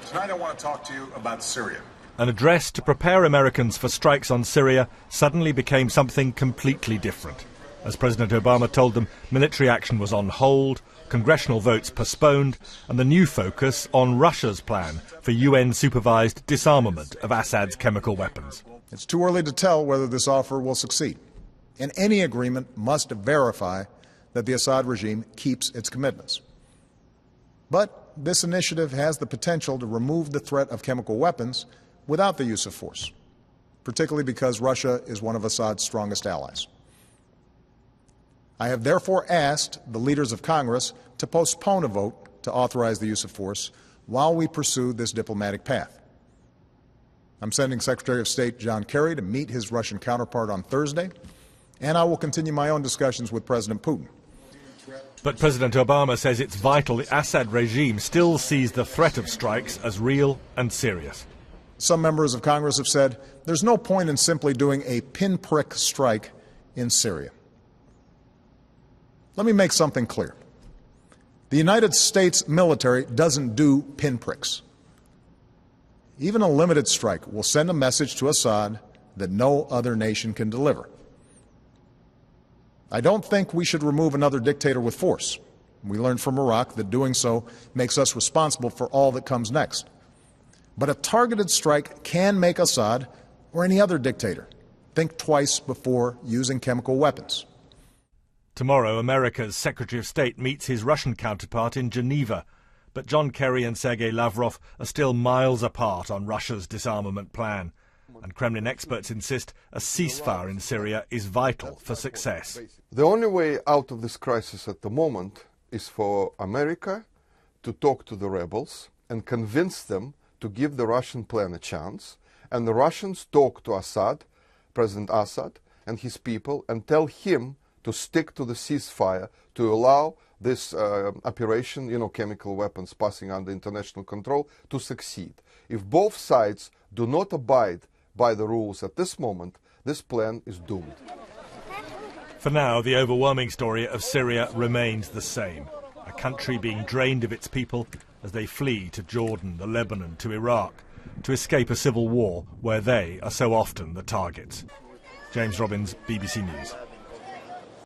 Tonight I want to talk to you about Syria. An address to prepare Americans for strikes on Syria suddenly became something completely different. As President Obama told them, military action was on hold, congressional votes postponed, and the new focus on Russia's plan for UN-supervised disarmament of Assad's chemical weapons. It's too early to tell whether this offer will succeed, and any agreement must verify that the Assad regime keeps its commitments. But this initiative has the potential to remove the threat of chemical weapons without the use of force, particularly because Russia is one of Assad's strongest allies. I have therefore asked the leaders of Congress to postpone a vote to authorize the use of force while we pursue this diplomatic path. I'm sending Secretary of State John Kerry to meet his Russian counterpart on Thursday, and I will continue my own discussions with President Putin. But President Obama says it's vital the Assad regime still sees the threat of strikes as real and serious. Some members of Congress have said there's no point in simply doing a pinprick strike in Syria. Let me make something clear. The United States military doesn't do pinpricks. Even a limited strike will send a message to Assad that no other nation can deliver. I don't think we should remove another dictator with force. We learned from Iraq that doing so makes us responsible for all that comes next. But a targeted strike can make Assad, or any other dictator, think twice before using chemical weapons. Tomorrow, America's Secretary of State meets his Russian counterpart in Geneva. But John Kerry and Sergei Lavrov are still miles apart on Russia's disarmament plan. And Kremlin experts insist a ceasefire in Syria is vital for success. The only way out of this crisis at the moment is for America to talk to the rebels and convince them to give the Russian plan a chance, and the Russians talk to Assad, President Assad, and his people, and tell him to stick to the ceasefire, to allow this operation, chemical weapons passing under international control, to succeed. If both sides do not abide by the rules at this moment, this plan is doomed. For now, the overwhelming story of Syria remains the same. A country being drained of its people as they flee to Jordan, the Lebanon, to Iraq, to escape a civil war where they are so often the targets. James Robbins, BBC News.